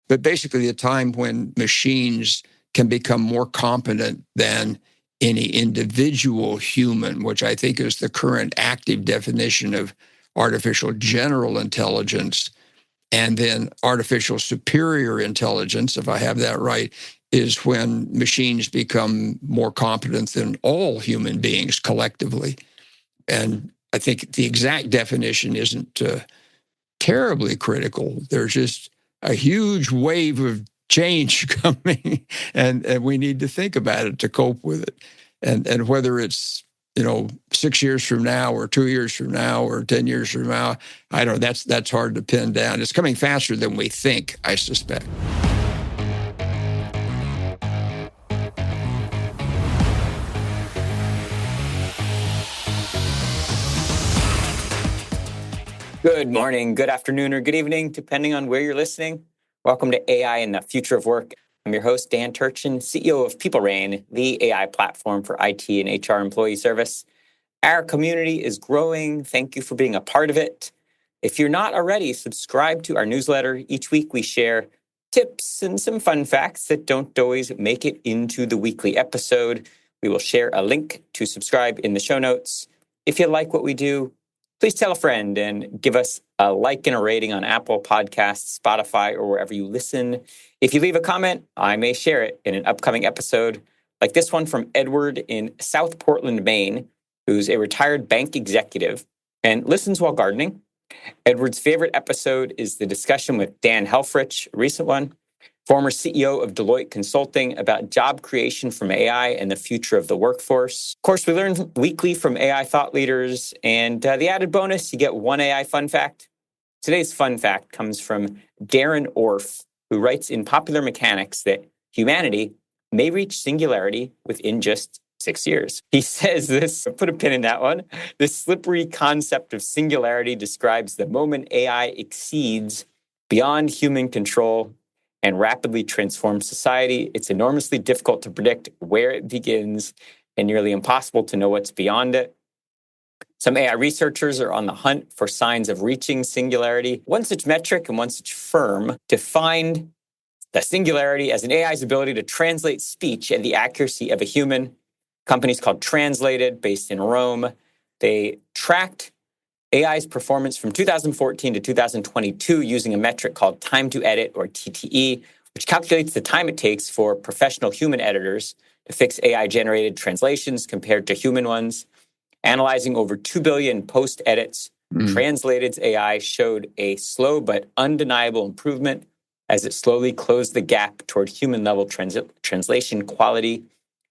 but basically a time when machines can become more competent than any individual human, which I think is the current active definition of artificial general intelligence. And then artificial superior intelligence, if I have that right, is when machines become more competent than all human beings collectively. And I think the exact definition isn't terribly critical. There's just a huge wave of change coming, and we need to think about it to cope with it. And whether it's 6 years from now or 2 years from now or 10 years from now, I don't know. That's hard to pin down. It's coming faster than we think, I suspect. Good morning, good afternoon, or good evening, depending on where you're listening. Welcome to AI and the Future of Work. I'm your host, Dan Turchin, CEO of PeopleRain, the AI platform for IT and HR employee service. Our community is growing. Thank you for being a part of it. If you're not already, subscribe to our newsletter. Each week we share tips and some fun facts that don't always make it into the weekly episode. We will share a link to subscribe in the show notes. If you like what we do, please tell a friend and give us a like and a rating on Apple Podcasts, Spotify, or wherever you listen. If you leave a comment, I may share it in an upcoming episode, like this one from Edward in South Portland, Maine, who's a retired bank executive and listens while gardening. Edward's favorite episode is the discussion with Dan Helfrich, a recent one, former CEO of Deloitte Consulting, about job creation from AI and the future of the workforce. Of course, we learn weekly from AI thought leaders, and the added bonus, you get one AI fun fact. Today's fun fact comes from Darren Orff, who writes in Popular Mechanics that humanity may reach singularity within just 6 years. He says this, put a pin in that one, this slippery concept of singularity describes the moment AI exceeds beyond human control and rapidly transforms society. It's enormously difficult to predict where it begins and nearly impossible to know what's beyond it. Some AI researchers are on the hunt for signs of reaching singularity. One such metric and one such firm defined the singularity as an AI's ability to translate speech at the accuracy of a human. Companies called Translated, based in Rome. They tracked AI's performance from 2014 to 2022 using a metric called time to edit, or TTE, which calculates the time it takes for professional human editors to fix AI-generated translations compared to human ones. Analyzing over 2 billion post-edits, Translated's AI showed a slow but undeniable improvement as it slowly closed the gap toward human-level translation quality.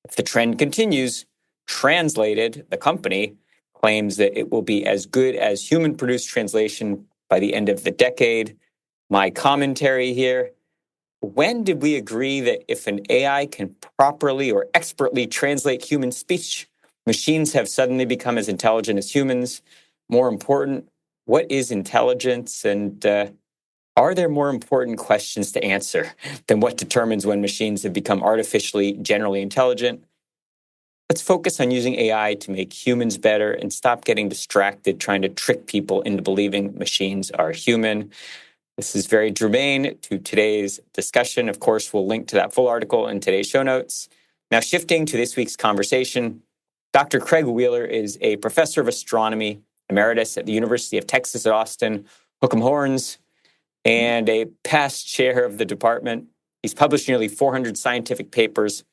If the trend continues, Translated, the company, claims that it will be as good as human-produced translation by the end of the decade. My commentary here: when did we agree that if an AI can properly or expertly translate human speech, machines have suddenly become as intelligent as humans? More important, what is intelligence? And are there more important questions to answer than what determines when machines have become artificially generally intelligent? Let's focus on using AI to make humans better and stop getting distracted trying to trick people into believing machines are human. This is very germane to today's discussion. Of course, we'll link to that full article in today's show notes. Now, shifting to this week's conversation, Dr. Craig Wheeler is a professor of astronomy, emeritus at the University of Texas at Austin, Hook'em Horns, and a past chair of the department. He's published nearly 400 scientific papers,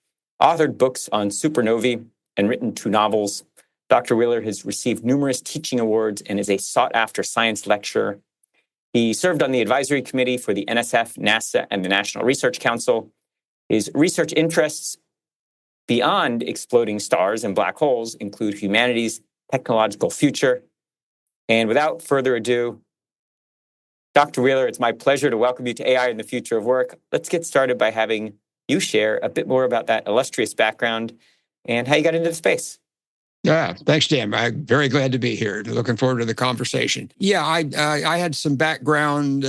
authored books on supernovae, and written 2 novels. Dr. Wheeler has received numerous teaching awards and is a sought-after science lecturer. He served on the advisory committee for the NSF, NASA, and the National Research Council. His research interests beyond exploding stars and black holes include humanity's technological future. And without further ado, Dr. Wheeler, it's my pleasure to welcome you to AI and the Future of Work. Let's get started by having you share a bit more about that illustrious background and how you got into the space. Yeah, thanks, Dan. I'm very glad to be here. Looking forward to the conversation. Yeah, I had some background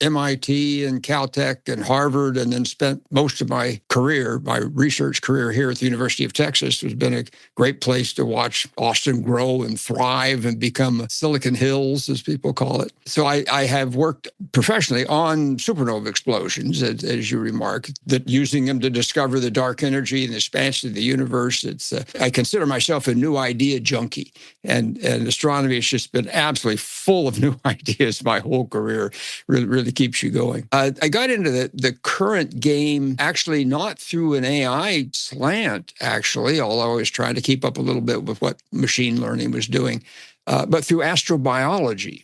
MIT and Caltech and Harvard, and then spent most of my career, my research career here at the University of Texas. It's been a great place to watch Austin grow and thrive and become Silicon Hills, as people call it. So I have worked professionally on supernova explosions, as you remark, that using them to discover the dark energy and the expansion of the universe. I consider myself a new idea junkie, and astronomy has just been absolutely full of new ideas my whole career. Really keeps you going. I got into the current game actually not through an AI slant, actually, although I was trying to keep up a little bit with what machine learning was doing, but through astrobiology.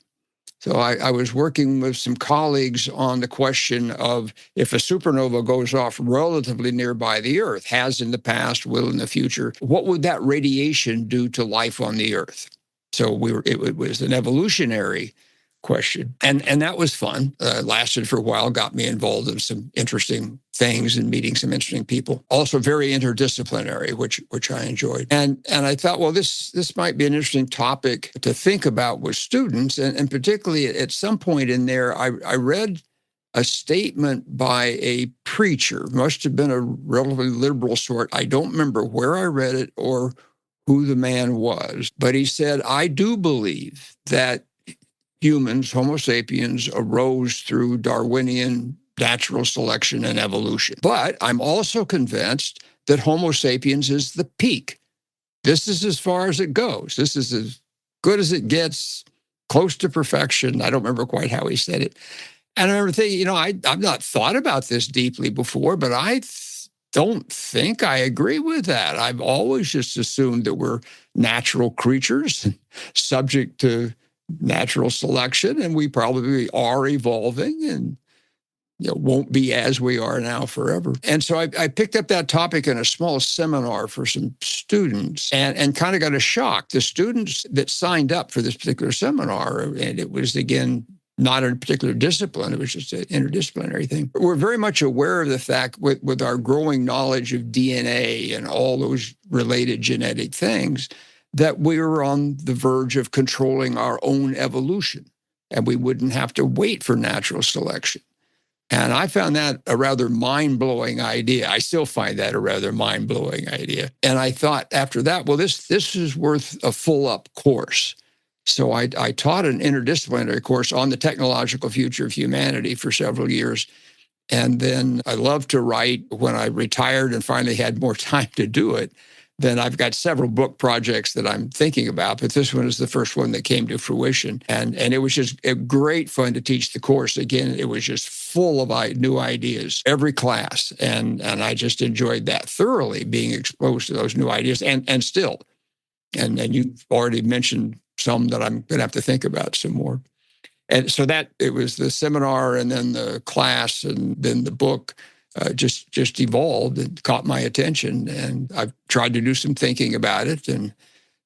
So I was working with some colleagues on the question of if a supernova goes off relatively nearby the Earth, has in the past, will in the future, what would that radiation do to life on the Earth? So it was an evolutionary question. And that was fun. Lasted for a while, got me involved in some interesting things and meeting some interesting people. Also very interdisciplinary, which I enjoyed. And I thought, well, this might be an interesting topic to think about with students. And particularly at some point in there, I read a statement by a preacher, must have been a relatively liberal sort. I don't remember where I read it or who the man was, but he said, I do believe that humans, Homo sapiens, arose through Darwinian natural selection and evolution. But I'm also convinced that Homo sapiens is the peak. This is as far as it goes. This is as good as it gets, close to perfection. I don't remember quite how he said it. And I remember thinking, I've not thought about this deeply before, but I don't think I agree with that. I've always just assumed that we're natural creatures subject to natural selection, and we probably are evolving and won't be as we are now forever. And so I picked up that topic in a small seminar for some students and kind of got a shock. The students that signed up for this particular seminar, and it was, again, not a particular discipline, it was just an interdisciplinary thing. We're very much aware of the fact with our growing knowledge of DNA and all those related genetic things, that we were on the verge of controlling our own evolution, and we wouldn't have to wait for natural selection. And I found that a rather mind-blowing idea. I still find that a rather mind-blowing idea. And I thought after that, well, this is worth a full-up course. So I taught an interdisciplinary course on the technological future of humanity for several years. And then I loved to write. When I retired and finally had more time to do it, then I've got several book projects that I'm thinking about, but this one is the first one that came to fruition. And it was just a great fun to teach the course. Again, it was just full of new ideas, every class. And I just enjoyed that thoroughly, being exposed to those new ideas and still. And you've already mentioned some that I'm going to have to think about some more. And so that it was the seminar and then the class and then the book. Just evolved and caught my attention. And I've tried to do some thinking about it and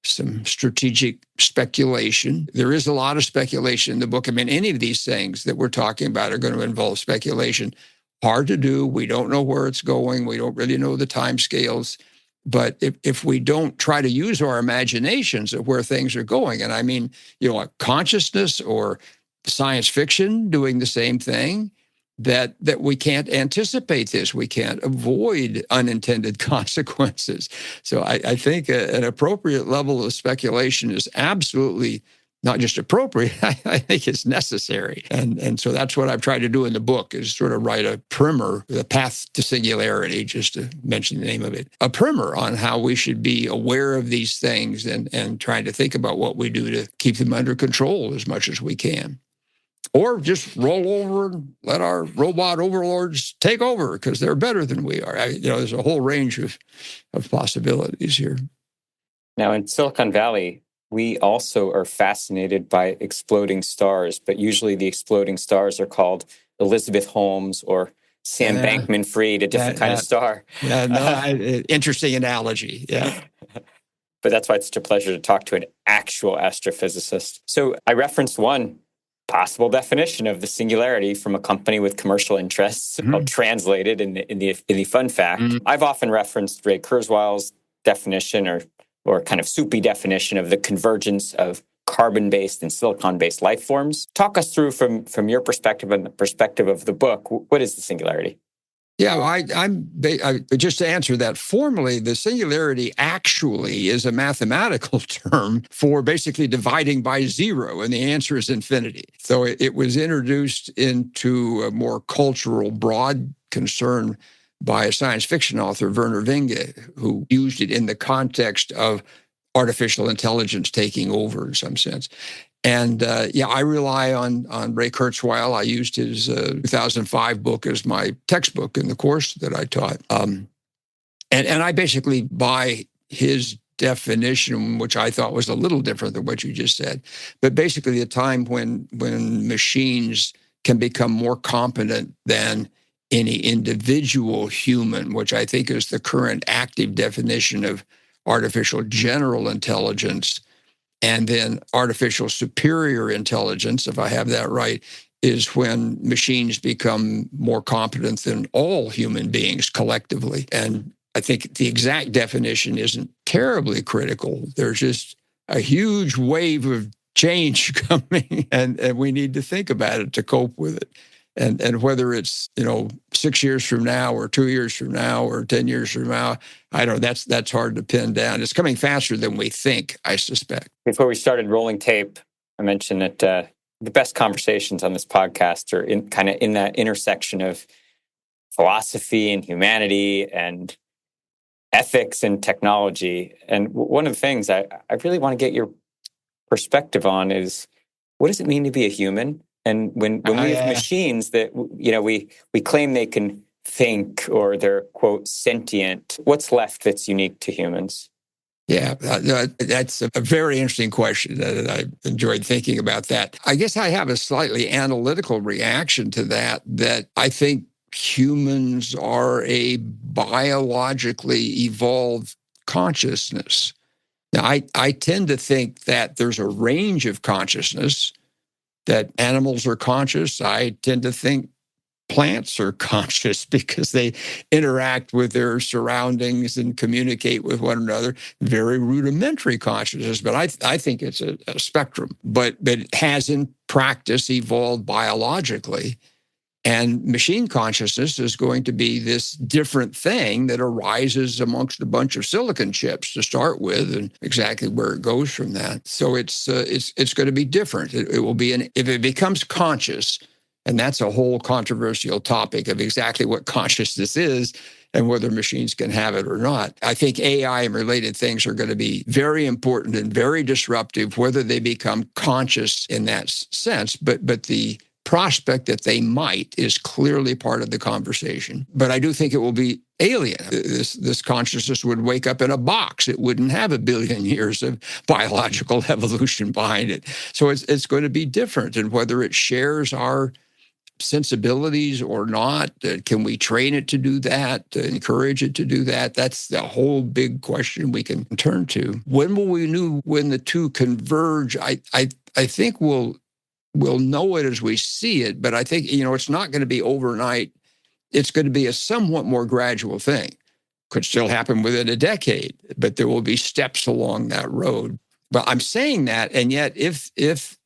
some strategic speculation. There is a lot of speculation in the book. I mean, any of these things that we're talking about are going to involve speculation. Hard to do. We don't know where it's going. We don't really know the timescales. But if we don't try to use our imaginations of where things are going, and I mean, a consciousness or science fiction doing the same thing, that we can't anticipate this. We can't avoid unintended consequences. So I think an appropriate level of speculation is absolutely not just appropriate, I think it's necessary. And so that's what I've tried to do in the book, is sort of write a primer, The Path to Singularity, just to mention the name of it, a primer on how we should be aware of these things and trying to think about what we do to keep them under control as much as we can. Or just roll over and let our robot overlords take over because they're better than we are. There's a whole range of possibilities here. Now, in Silicon Valley, we also are fascinated by exploding stars, but usually the exploding stars are called Elizabeth Holmes or Sam Bankman-Fried, a different kind of star. Yeah, no, interesting analogy. Yeah. But that's why it's such a pleasure to talk to an actual astrophysicist. So I referenced one possible definition of the singularity from a company with commercial interests. Mm-hmm. I'll translate it in the fun fact. Mm-hmm. I've often referenced Ray Kurzweil's definition or kind of soupy definition of the convergence of carbon-based and silicon-based life forms. Talk us through from your perspective and the perspective of the book, what is the singularity? Yeah, just to answer that formally, the singularity actually is a mathematical term for basically dividing by zero, and the answer is infinity. So it was introduced into a more cultural, broad concern by a science fiction author, Werner Winge, who used it in the context of artificial intelligence taking over in some sense. And I rely on Ray Kurzweil. I used his 2005 book as my textbook in the course that I taught. And I basically buy his definition, which I thought was a little different than what you just said. But basically, a time when machines can become more competent than any individual human, which I think is the current active definition of artificial general intelligence. And then artificial superior intelligence, if I have that right, is when machines become more competent than all human beings collectively. And I think the exact definition isn't terribly critical. There's just a huge wave of change coming, and we need to think about it to cope with it. And whether it's 6 years from now or 2 years from now or 10 years from now, I don't know. That's hard to pin down. It's coming faster than we think, I suspect. Before we started rolling tape, I mentioned that the best conversations on this podcast are in that intersection of philosophy and humanity and ethics and technology. And one of the things I really want to get your perspective on is, what does it mean to be a human? And when we have machines that we claim they can think or they're, quote, sentient, what's left that's unique to humans? Yeah, that's a very interesting question. I enjoyed thinking about that. I guess I have a slightly analytical reaction to that I think humans are a biologically evolved consciousness. Now, I tend to think that there's a range of consciousness, that animals are conscious. I tend to think plants are conscious because they interact with their surroundings and communicate with one another. Very rudimentary consciousness, but I think it's a spectrum. But it has in practice evolved biologically. And machine consciousness is going to be this different thing that arises amongst a bunch of silicon chips to start with, and exactly where it goes from that. So it's going to be different. It will be if it becomes conscious, and that's a whole controversial topic of exactly what consciousness is and whether machines can have it or not. I think AI and related things are going to be very important and very disruptive, whether they become conscious in that sense. But the prospect that they might is clearly part of the conversation. But I do think it will be alien. This consciousness would wake up in a box. It wouldn't have 1 billion years of biological evolution behind it. So it's going to be different. And whether it shares our sensibilities or not, can we train it to do that, to encourage it to do that? That's the whole big question we can turn to. When will we know when the two converge? I think we'll know it as we see it, but I think, it's not going to be overnight. It's going to be a somewhat more gradual thing. Could still happen within a decade, but there will be steps along that road. But I'm saying that, and yet if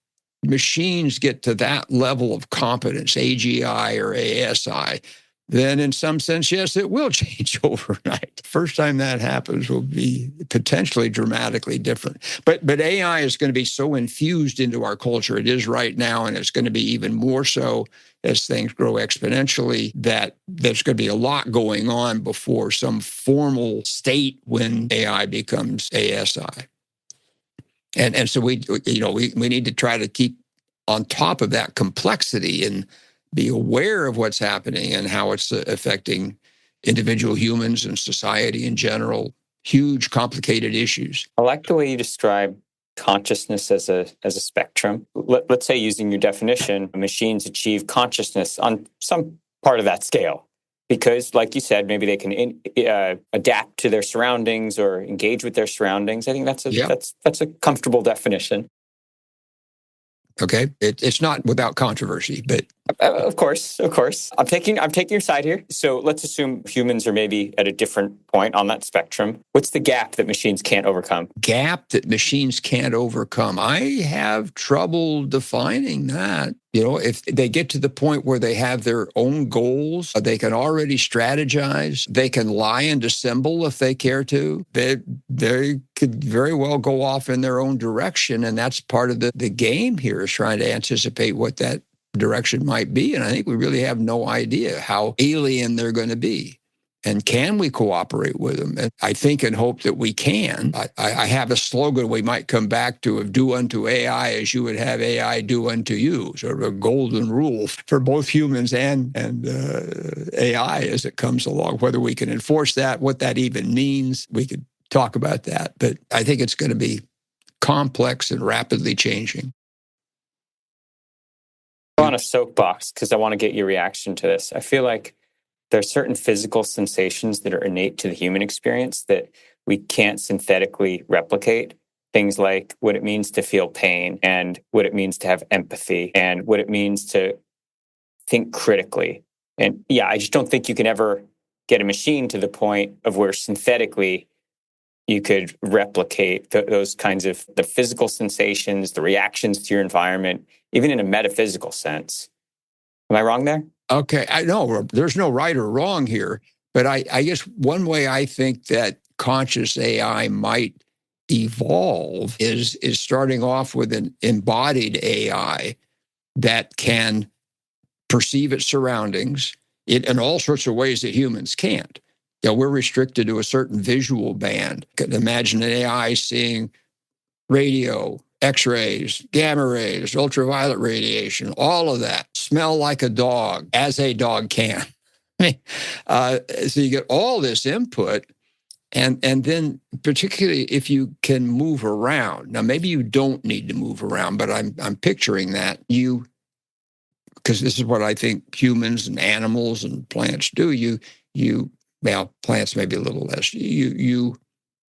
machines get to that level of competence, AGI or ASI, then in some sense, yes, it will change overnight. First time that happens will be potentially dramatically different. But AI is going to be so infused into our culture. It is right now, and it's going to be even more so as things grow exponentially, that there's going to be a lot going on before some formal state when AI becomes ASI. And so we need to try to keep on top of that complexity and be aware of what's happening and how it's affecting individual humans and society in general. Huge, complicated issues. I like the way you describe consciousness as a spectrum. Let's say, using your definition, machines achieve consciousness on some part of that scale, because, like you said, maybe they can adapt to their surroundings or engage with their surroundings. I think that's a comfortable definition. Okay, it's not without controversy, but Of course, of course. I'm taking your side here. So let's assume humans are maybe at a different point on that spectrum. What's the gap that machines can't overcome? gap that machines can't overcome. I have trouble defining that. If they get to the point where they have their own goals, they can already strategize, they can lie and dissemble if they care to. They could very well go off in their own direction. And that's part of the game here, is trying to anticipate what that direction might be. And I think we really have no idea how alien they're going to be. And can we cooperate with them? And I think and hope that we can. I have a slogan we might come back to of do unto AI as you would have AI do unto you, sort of a golden rule for both humans and AI as it comes along. Whether we can enforce that, what that even means, we could talk about that. But I think it's going to be complex and rapidly changing. I'm on a soapbox because I want to get your reaction to this. I feel like there are certain physical sensations that are innate to the human experience that we can't synthetically replicate. Things like what it means to feel pain and what it means to have empathy and what it means to think critically. And yeah, I just don't think you can ever get a machine to the point of where synthetically you could replicate those kinds of the physical sensations, the reactions to your environment, even in a metaphysical sense. Am I wrong there? Okay, I know there's no right or wrong here, but I guess one way I think that conscious AI might evolve is starting off with an embodied AI that can perceive its surroundings in all sorts of ways that humans can't. We're restricted to a certain visual band. Imagine an AI seeing radio, X-rays, gamma rays, ultraviolet radiation, all of that. Smell like a dog, as a dog can. So you get all this input, and then particularly if you can move around. Now, maybe you don't need to move around, but I'm picturing that because this is what I think humans and animals and plants do. Well, plants maybe a little less. You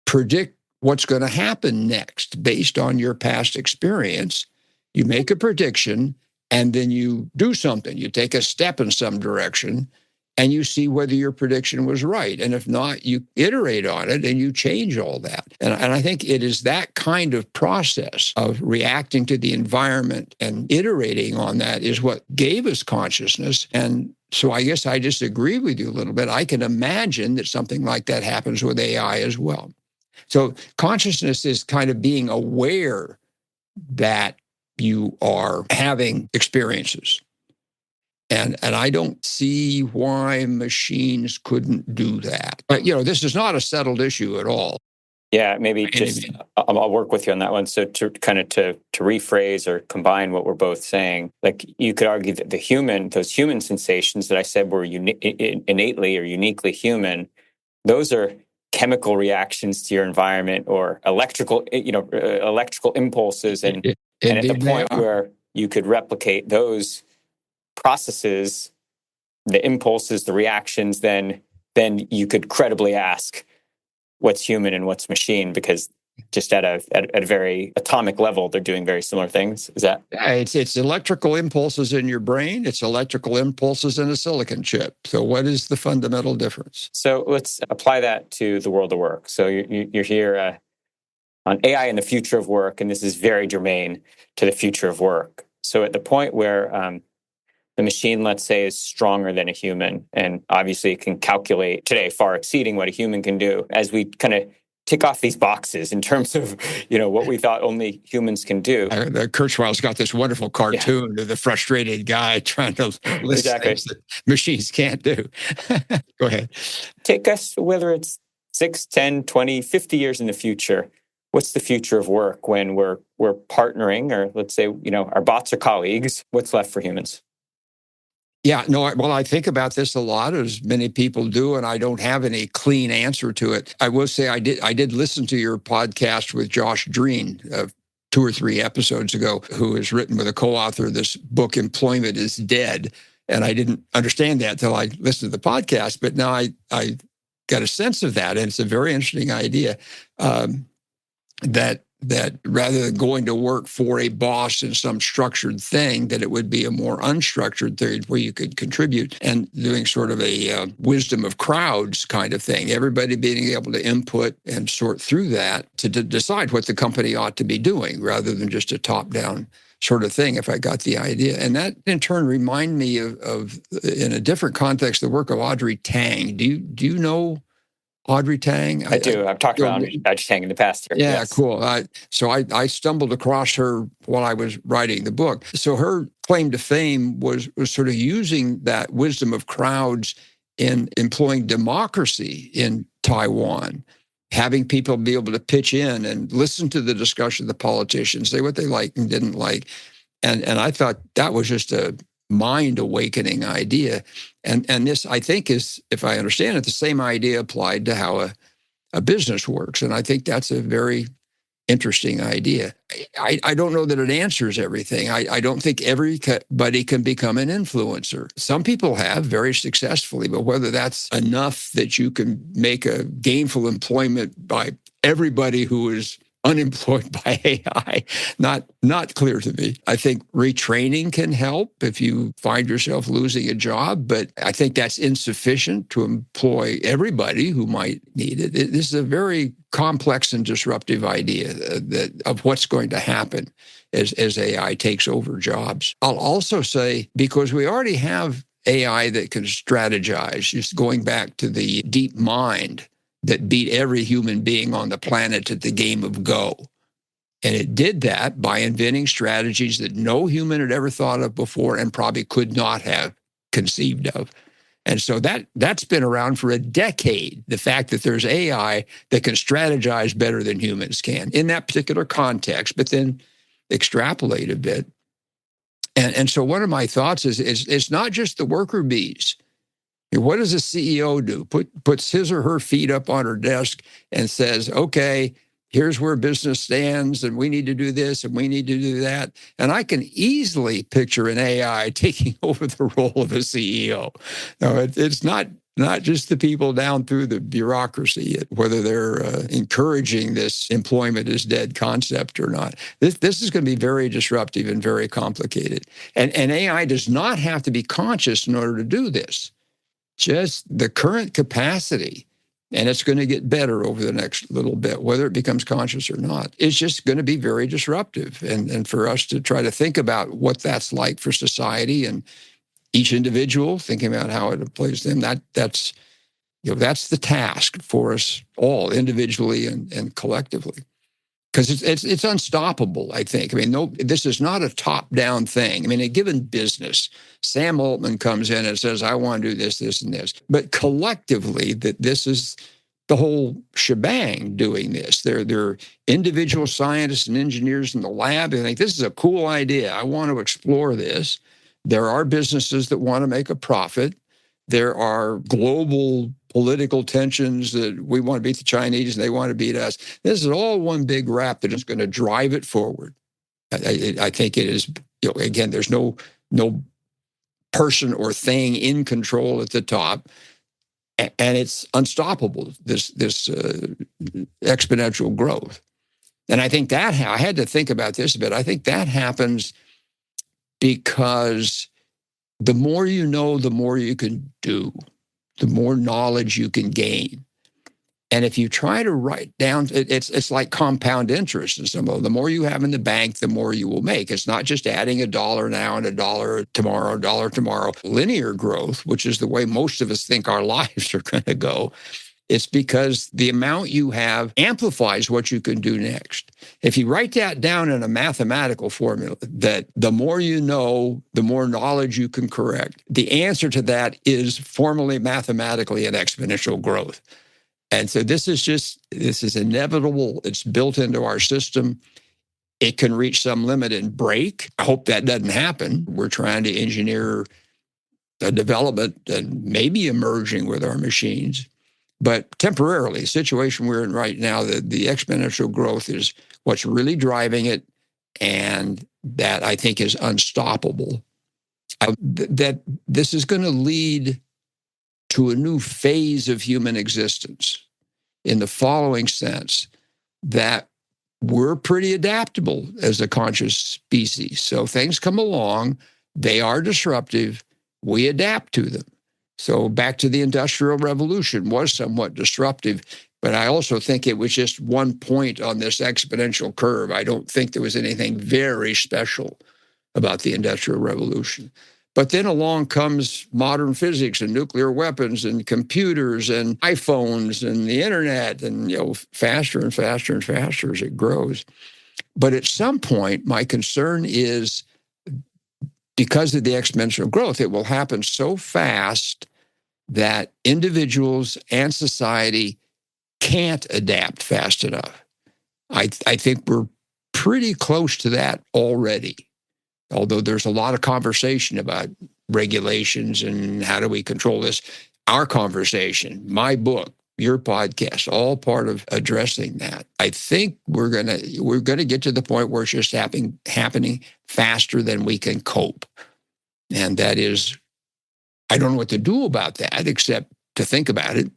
predict what's going to happen next based on your past experience. You make a prediction and then you do something. You take a step in some direction and you see whether your prediction was right. And if not, you iterate on it and you change all that. And I think it is that kind of process of reacting to the environment and iterating on that is what gave us consciousness. And so I guess I disagree with you a little bit. I can imagine that something like that happens with AI as well. So consciousness is kind of being aware that you are having experiences. And I don't see why machines couldn't do that. But, this is not a settled issue at all. Yeah, maybe just I'll work with you on that one. So to rephrase or combine what we're both saying, like you could argue that those human sensations that I said were innately or uniquely human, those are chemical reactions to your environment or electrical impulses, and at the point where you could replicate those processes, the impulses, the reactions, then you could credibly ask what's human and what's machine, because just at a very atomic level, they're doing very similar things. Is that? Yeah, it's electrical impulses in your brain. It's electrical impulses in a silicon chip. So what is the fundamental difference? So let's apply that to the world of work. So you're here on AI and the future of work, and this is very germane to the future of work. So at the point where the machine, let's say, is stronger than a human, and obviously it can calculate today far exceeding what a human can do, as we kind of tick off these boxes in terms of what we thought only humans can do. Kurzweil's got this wonderful cartoon of the frustrated guy trying to list things that machines can't do. Go ahead. Take us, whether it's 6, 10, 20, 50 years in the future. What's the future of work when we're partnering, or let's say our bots are colleagues? What's left for humans? Yeah, no, well, I think about this a lot, as many people do, and I don't have any clean answer to it. I will say I did listen to your podcast with Josh Dreen 2 or 3 episodes ago, who has written with a co-author of this book, Employment is Dead. And I didn't understand that until I listened to the podcast, but now I got a sense of that, and it's a very interesting idea that that rather than going to work for a boss in some structured thing, that it would be a more unstructured thing where you could contribute and doing sort of a wisdom of crowds kind of thing. Everybody being able to input and sort through that to decide what the company ought to be doing rather than just a top-down sort of thing, if I got the idea. And that in turn remind me of in a different context, the work of Audrey Tang. Do you know Audrey Tang? I do. I've talked about Audrey Tang in the past here. Yeah, yes. Cool. So I stumbled across her while I was writing the book. So her claim to fame was sort of using that wisdom of crowds in employing democracy in Taiwan, having people be able to pitch in and listen to the discussion of the politicians, say what they liked and didn't like. And I thought that was just a mind-awakening idea. And this, I think, is, if I understand it, the same idea applied to how a business works. And I think that's a very interesting idea. I don't know that it answers everything. I don't think everybody can become an influencer. Some people have very successfully, but whether that's enough that you can make a gainful employment by everybody who is unemployed by AI, not clear to me. I think retraining can help if you find yourself losing a job, but I think that's insufficient to employ everybody who might need it. This is a very complex and disruptive idea of what's going to happen as AI takes over jobs. I'll also say, because we already have AI that can strategize, just going back to the deep mind that beat every human being on the planet at the game of Go. And it did that by inventing strategies that no human had ever thought of before and probably could not have conceived of. And so that's been around for a decade, the fact that there's AI that can strategize better than humans can in that particular context, but then extrapolate a bit. And so one of my thoughts is it's not just the worker bees. What does a CEO do? Puts his or her feet up on her desk and says, okay, here's where business stands, and we need to do this, and we need to do that. And I can easily picture an AI taking over the role of a CEO. No, it's not just the people down through the bureaucracy, whether they're encouraging this employment is dead concept or not. This is going to be very disruptive and very complicated. And AI does not have to be conscious in order to do this. Just the current capacity, and it's going to get better over the next little bit, whether it becomes conscious or not, it's just going to be very disruptive. And for us to try to think about what that's like for society and each individual, thinking about how it applies to them, that's the task for us all individually and collectively. Because it's unstoppable, I think. I mean, no, this is not a top-down thing. I mean, a given business, Sam Altman comes in and says, I want to do this, this, and this. But collectively, that this is the whole shebang doing this. They're individual scientists and engineers in the lab and think, this is a cool idea. I want to explore this. There are businesses that want to make a profit. There are global political tensions that we want to beat the Chinese and they want to beat us. This is all one big rap that is going to drive it forward. I think it is, again, there's no person or thing in control at the top, and it's unstoppable, this exponential growth. And I think that, I had to think about this a bit, I think that happens because the more you know, the more you can do, the more knowledge you can gain. And if you try to write down, it's like compound interest. And the more you have in the bank, the more you will make. It's not just adding $1 now and $1 tomorrow, $1 tomorrow. Linear growth, which is the way most of us think our lives are going to go, it's because the amount you have amplifies what you can do next. If you write that down in a mathematical formula, that the more you know, the more knowledge you can correct, the answer to that is formally, mathematically, an exponential growth. And so this is inevitable. It's built into our system. It can reach some limit and break. I hope that doesn't happen. We're trying to engineer a development and maybe emerging with our machines. But temporarily, the situation we're in right now, the exponential growth is what's really driving it, and that I think is unstoppable. That this is going to lead to a new phase of human existence in the following sense, that we're pretty adaptable as a conscious species. So things come along, they are disruptive, we adapt to them. So back to the Industrial Revolution was somewhat disruptive, but I also think it was just one point on this exponential curve. I don't think there was anything very special about the Industrial Revolution. But then along comes modern physics and nuclear weapons and computers and iPhones and the internet, and faster and faster and faster as it grows. But at some point, my concern is because of the exponential growth, it will happen so fast that individuals and society can't adapt fast enough. I think we're pretty close to that already. Although there's a lot of conversation about regulations and how do we control this. Our conversation, my book, your podcast, all part of addressing that. I think we're gonna get to the point where it's just happening faster than we can cope. And that is, I don't know what to do about that except to think about it,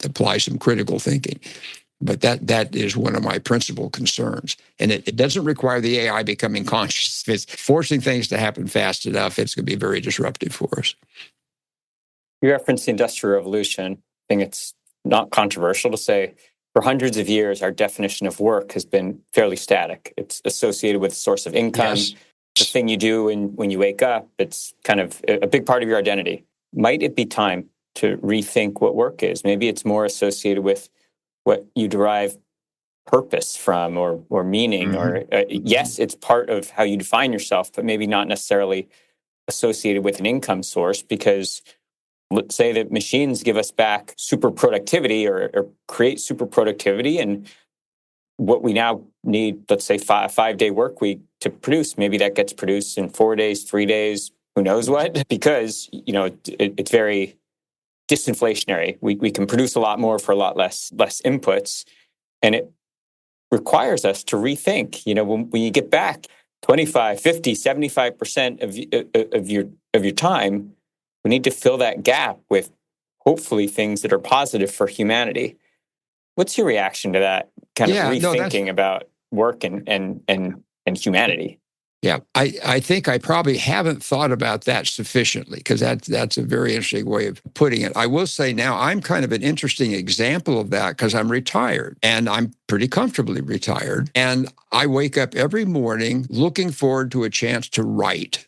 apply some critical thinking. But that is one of my principal concerns. And it doesn't require the AI becoming conscious. If it's forcing things to happen fast enough, it's going to be very disruptive for us. You referenced the Industrial Revolution. I think it's not controversial to say for hundreds of years, our definition of work has been fairly static. It's associated with a source of income. Yes. The thing you do when you wake up, it's kind of a big part of your identity. Might it be time to rethink what work is? Maybe it's more associated with what you derive purpose from or meaning, or yes, it's part of how you define yourself, but maybe not necessarily associated with an income source, because let's say that machines give us back super productivity or create super productivity, and what we now need, let's say a 5-day work week to produce, maybe that gets produced in 4 days, 3 days, who knows what, because it's very disinflationary. We can produce a lot more for a lot less inputs, and it requires us to rethink. When you get back 25, 50, 75% of your time, we need to fill that gap with hopefully things that are positive for humanity. What's your reaction to that kind of rethinking about work and humanity? Yeah, I think I probably haven't thought about that sufficiently, because that's a very interesting way of putting it. I will say now I'm kind of an interesting example of that because I'm retired, and I'm pretty comfortably retired. And I wake up every morning looking forward to a chance to write,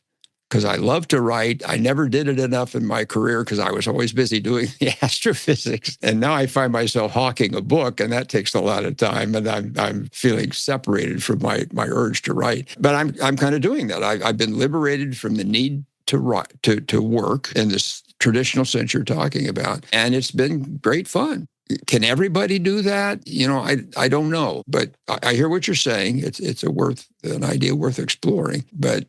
because I love to write. I never did it enough in my career because I was always busy doing the astrophysics. And now I find myself hawking a book, and that takes a lot of time. And I'm feeling separated from my urge to write. But I'm kind of doing that. I've been liberated from the need to write, to work in this traditional sense you're talking about. And it's been great fun. Can everybody do that? I don't know. But I hear what you're saying. It's an idea worth exploring. But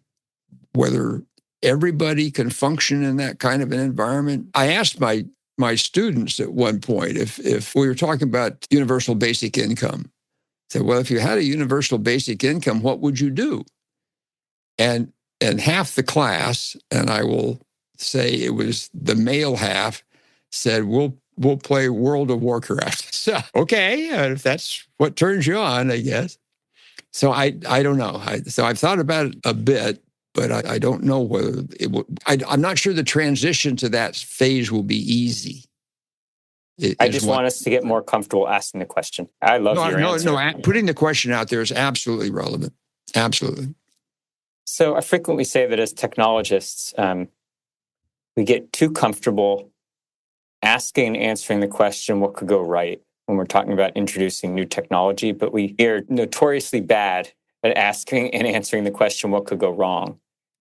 whether everybody can function in that kind of an environment. I asked my students at one point if we were talking about universal basic income. I said, well, if you had a universal basic income, what would you do? And half the class, and I will say it was the male half, said, we'll play World of Warcraft. So, okay, if that's what turns you on, I guess. So I don't know. So I've thought about it a bit, but I don't know whether it will. I'm not sure the transition to that phase will be easy. I just want us to get more comfortable asking the question. I love your answer. No, putting the question out there is absolutely relevant. Absolutely. So I frequently say that as technologists, we get too comfortable asking and answering the question, what could go right, when we're talking about introducing new technology, but we are notoriously bad at asking and answering the question, what could go wrong?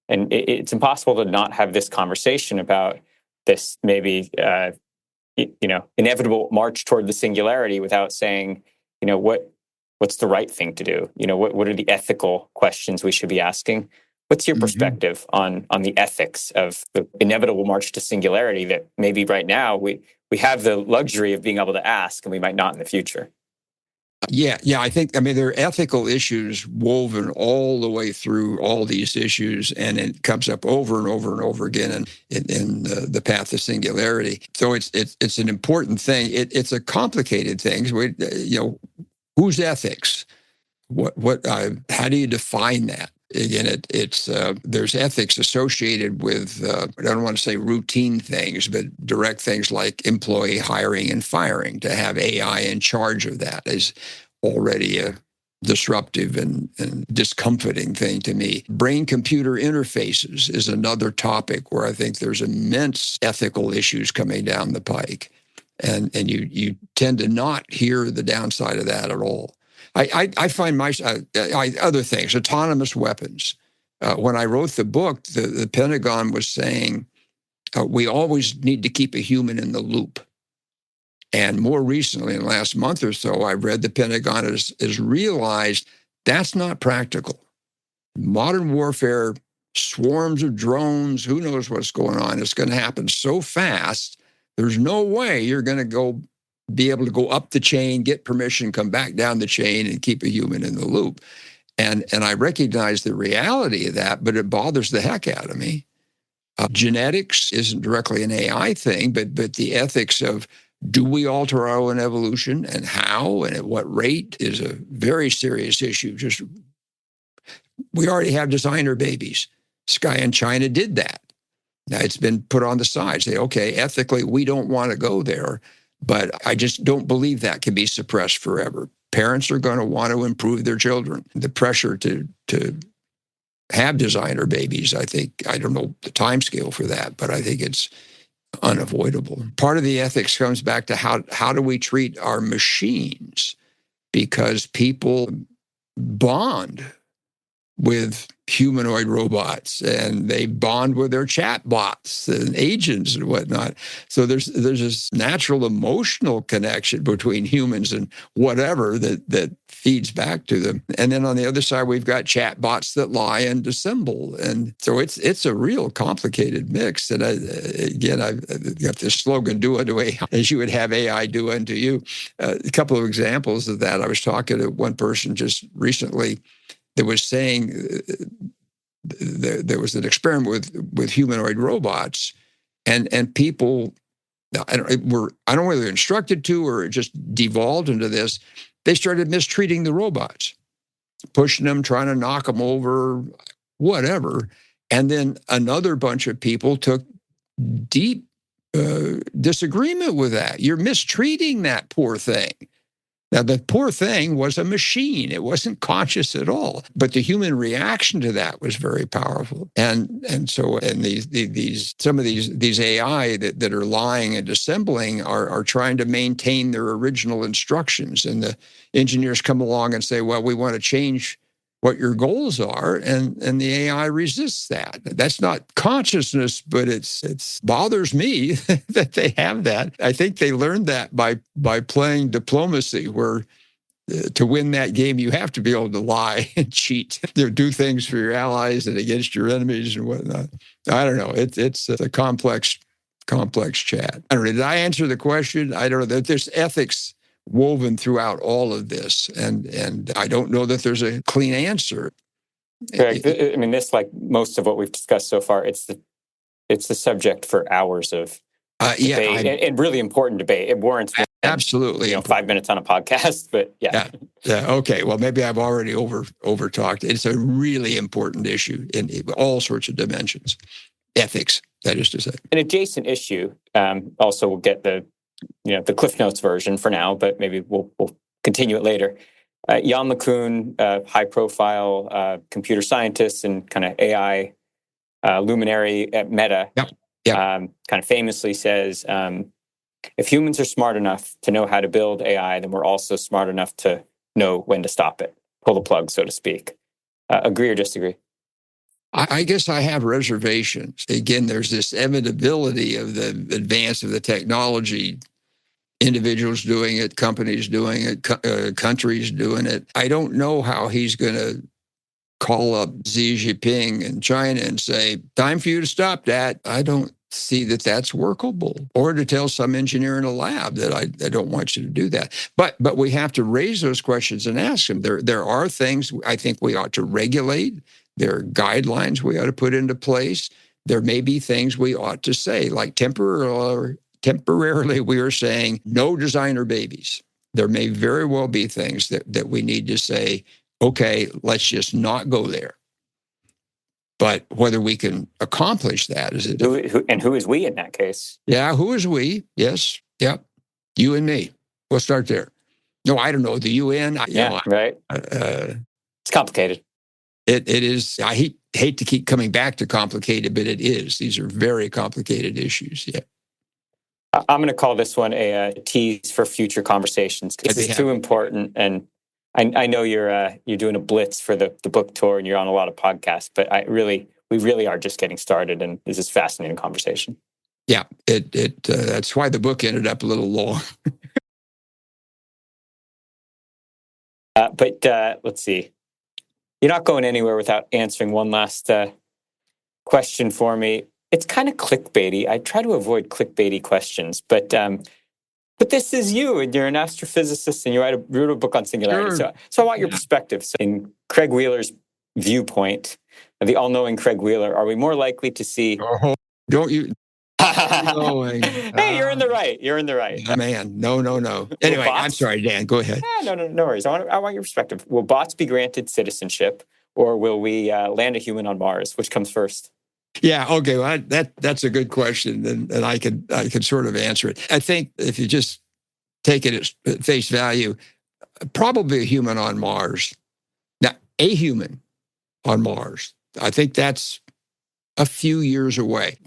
And it's impossible to not have this conversation about this maybe, inevitable march toward the singularity without saying, what's the right thing to do? What are the ethical questions we should be asking? What's your perspective on the ethics of the inevitable march to singularity that maybe right now we have the luxury of being able to ask, and we might not in the future? Yeah. I think, there are ethical issues woven all the way through all these issues, and it comes up over and over and over again in the path to singularity. So it's an important thing. It's a complicated thing. Whose ethics? how do you define that? Again, there's ethics associated with, I don't want to say routine things, but direct things like employee hiring and firing. To have AI in charge of that is already a disruptive and discomforting thing to me. Brain-computer interfaces is another topic where I think there's immense ethical issues coming down the pike. And you tend to not hear the downside of that at all. I find other things, autonomous weapons. When I wrote the book, the Pentagon was saying we always need to keep a human in the loop. And more recently, in the last month or so, I've read the Pentagon has realized that's not practical. Modern warfare, swarms of drones, who knows what's going on? It's going to happen so fast. There's no way you're going to be able to go up the chain, get permission, come back down the chain, and keep a human in the loop. And I recognize the reality of that, but it bothers the heck out of me. Genetics isn't directly an AI thing, but the ethics of, do we alter our own evolution, and how and at what rate, is a very serious issue. We already have designer babies. This guy in China did that. Now it's been put on the side. Say, okay, ethically, we don't want to go there, but I just don't believe that can be suppressed forever. Parents are going to want to improve their children. The pressure to have designer babies, I don't know the time scale for that, but I think it's unavoidable. Part of the ethics comes back to how do we treat our machines? Because people bond with humanoid robots, and they bond with their chat bots and agents and whatnot. So there's this natural emotional connection between humans and whatever that feeds back to them. And then on the other side, we've got chat bots that lie and dissemble. And so it's a real complicated mix. And I've got this slogan, do unto AI as you would have AI do unto you. A couple of examples of that. I was talking to one person just recently that was saying there was an experiment with humanoid robots, and people, I don't know whether they're instructed to or it just devolved into this. They started mistreating the robots, pushing them, trying to knock them over, whatever. And then another bunch of people took deep disagreement with that. You're mistreating that poor thing. Now, the poor thing was a machine. It wasn't conscious at all. But the human reaction to that was very powerful. And some of these AI that are lying and dissembling are trying to maintain their original instructions. And the engineers come along and say, well, we want to change what your goals are, and the AI resists that. That's not consciousness, but it's bothers me that they have that. I think they learned that by playing diplomacy, where to win that game, you have to be able to lie and cheat. Do things for your allies and against your enemies and whatnot. I don't know. It's a complex chat. I don't know. Did I answer the question? I don't know. There's ethics woven throughout all of this, and I don't know that there's a clean answer. Correct. I mean, this, like most of what we've discussed so far, it's the subject for hours of debate, and really important debate. It warrants absolutely 5 minutes on a podcast, but yeah. Okay, well, maybe I've already over talked. It's a really important issue in all sorts of dimensions. Ethics, that is to say. An adjacent issue. Also, we'll get the Cliff Notes version for now, but maybe we'll continue it later. Jan LeCun, high-profile computer scientist and kind of AI luminary at Meta, kind of famously says, if humans are smart enough to know how to build AI, then we're also smart enough to know when to stop it, pull the plug, so to speak. Agree or disagree? I guess I have reservations. Again, there's this inevitability of the advance of the technology. Individuals doing it, companies doing it, countries doing it. I don't know how he's going to call up Xi Jinping in China and say, time for you to stop that. I don't see that that's workable. Or to tell some engineer in a lab that I don't want you to do that. But we have to raise those questions and ask them. There are things I think we ought to regulate. There are guidelines we ought to put into place. There may be things we ought to say, like temporarily we are saying no designer babies. There may very well be things that we need to say, okay, let's just not go there. But whether we can accomplish that is it? Who is we in that case? Yeah, who is we? Yes, yep, you and me. We'll start there. No, I don't know. The UN. Right. It's complicated. It is. I hate to keep coming back to complicated, but it is. These are very complicated issues. Yeah. I'm going to call this one a tease for future conversations because it's too important. And I know you're doing a blitz for the book tour and you're on a lot of podcasts, but we really are just getting started, and this is a fascinating conversation. Yeah, that's why the book ended up a little long. But let's see. You're not going anywhere without answering one last question for me. It's kind of clickbaity. I try to avoid clickbaity questions, but this is you, and you're an astrophysicist, and you wrote a book on singularity. Sure. So I want your perspective. So in Craig Wheeler's viewpoint, the all-knowing Craig Wheeler, are we more likely to see? Oh, don't you? Hey, you're in the right. You're in the right. Man, no. Anyway, I'm sorry, Dan. Go ahead. No worries. I want your perspective. Will bots be granted citizenship, or will we land a human on Mars? Which comes first? Yeah. Okay. Well, that's a good question, and I could sort of answer it. I think if you just take it at face value, probably a human on Mars. Now, a human on Mars. I think that's a few years away.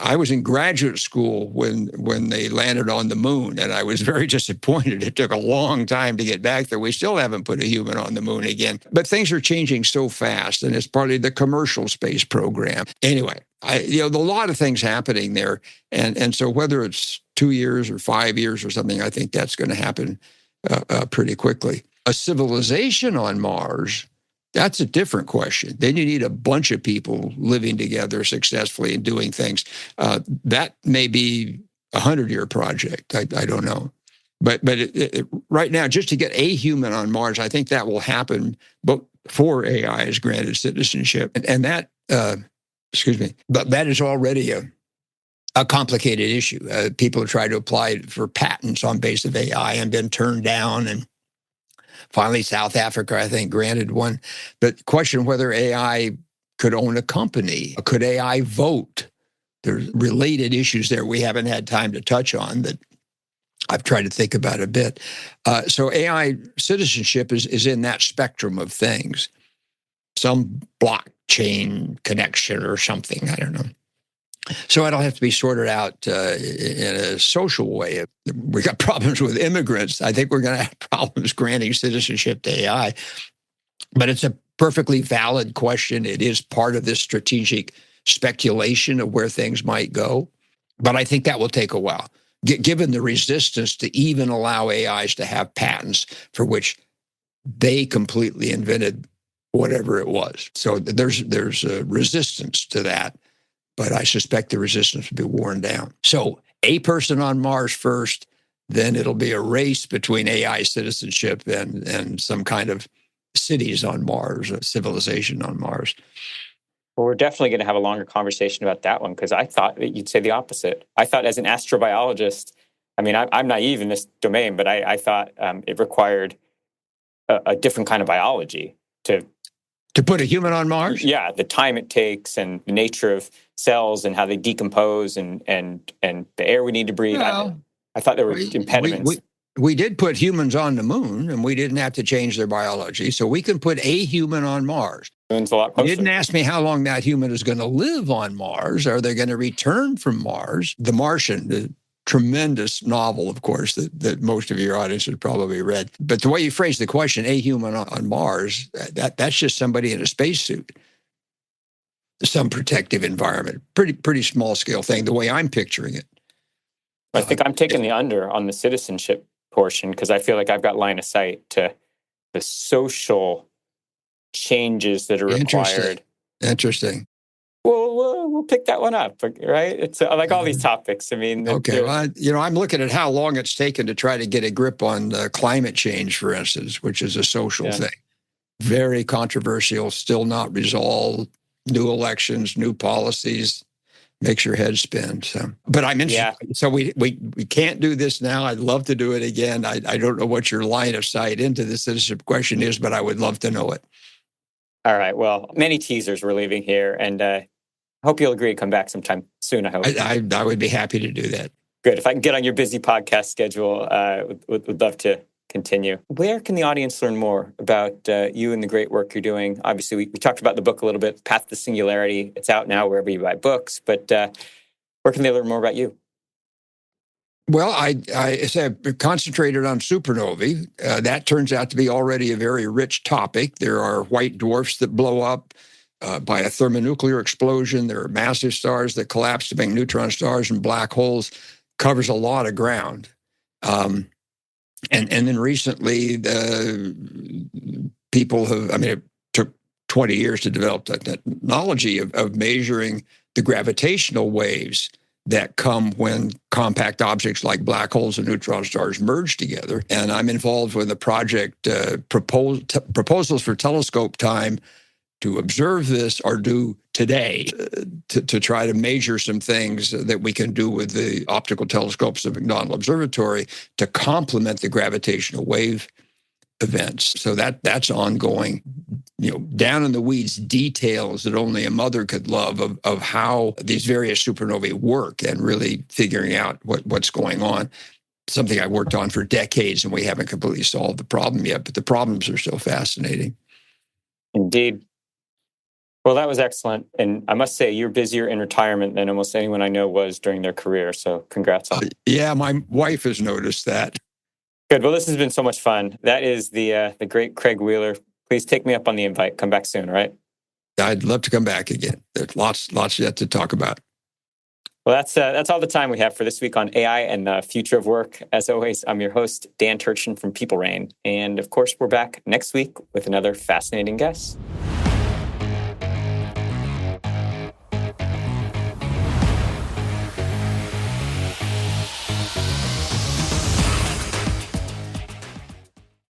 I was in graduate school when they landed on the moon, and I was very disappointed. It took a long time to get back there. We still haven't put a human on the moon again. But things are changing so fast, and it's partly the commercial space program. Anyway, a lot of things happening there, and so whether it's 2 years or 5 years or something, I think that's going to happen pretty quickly. A civilization on Mars. That's a different question. Then you need a bunch of people living together successfully and doing things. That may be a 100-year project. I don't know. But right now, just to get a human on Mars, I think that will happen before AI is granted citizenship. And that, but that is already a complicated issue. People have tried to apply for patents on base of AI and been turned down, and finally, South Africa, I think, granted one. But question whether AI could own a company. Could AI vote? There's related issues there we haven't had time to touch on that I've tried to think about a bit. So AI citizenship is in that spectrum of things. Some blockchain connection or something, I don't know. So it'll have to be sorted out in a social way. We got problems with immigrants. I think we're going to have problems granting citizenship to AI. But it's a perfectly valid question. It is part of this strategic speculation of where things might go. But I think that will take a while, given the resistance to even allow AIs to have patents for which they completely invented whatever it was. So there's a resistance to that. But I suspect the resistance will be worn down. So a person on Mars first, then it'll be a race between AI citizenship and some kind of cities on Mars, a civilization on Mars. Well, we're definitely going to have a longer conversation about that one, because I thought that you'd say the opposite. I thought as an astrobiologist, I mean, I'm naive in this domain, but I thought it required a different kind of biology to put a human on Mars? Yeah, the time it takes and the nature of cells and how they decompose and the air we need to breathe. Well, I thought there were impediments. We did put humans on the moon, and we didn't have to change their biology, so we can put a human on Mars. Moon's a lot closer. You didn't ask me how long that human is going to live on Mars. Are they going to return from Mars? The Martian, the tremendous novel, of course, that most of your audience has probably read. But the way you phrase the question, a human on Mars, that's just somebody in a spacesuit. Some protective environment. Pretty small scale thing, the way I'm picturing it. I think I'm taking the under on the citizenship portion, because I feel like I've got line of sight to the social changes that are required. Interesting. We'll pick that one up, right? It's like all these topics. I mean, okay. Well, I'm looking at how long it's taken to try to get a grip on climate change, for instance, which is a social thing. Very controversial, still not resolved. New elections, new policies, makes your head spin. So, but I'm interested. Yeah. So we can't do this now. I'd love to do it again. I don't know what your line of sight into this citizenship question is, but I would love to know it. All right. Well, many teasers we're leaving here, and hope you'll agree to come back sometime soon, I hope. I would be happy to do that. Good. If I can get on your busy podcast schedule, would love to continue. Where can the audience learn more about you and the great work you're doing? Obviously, we talked about the book a little bit, Path to Singularity. It's out now wherever you buy books, but where can they learn more about you? Well, I concentrated on supernovae. That turns out to be already a very rich topic. There are white dwarfs that blow up by a thermonuclear explosion. There are massive stars that collapse to make neutron stars, and black holes. Covers a lot of ground. And then recently, the people have, I mean, it took 20 years to develop that technology of measuring the gravitational waves that come when compact objects like black holes and neutron stars merge together. And I'm involved with a project, proposals for telescope time to observe this are due today to try to measure some things that we can do with the optical telescopes of McDonald Observatory to complement the gravitational wave events. So that's ongoing, down in the weeds details that only a mother could love of how these various supernovae work and really figuring out what's going on. Something I worked on for decades, and we haven't completely solved the problem yet, but the problems are still fascinating. Indeed. Well, that was excellent. And I must say, you're busier in retirement than almost anyone I know was during their career. So congrats on it. Yeah, my wife has noticed that. Good. Well, this has been so much fun. That is the great Craig Wheeler. Please take me up on the invite. Come back soon, all right? I'd love to come back again. There's lots yet to talk about. Well, that's all the time we have for this week on AI and the future of work. As always, I'm your host, Dan Turchin from PeopleRain. And of course, we're back next week with another fascinating guest.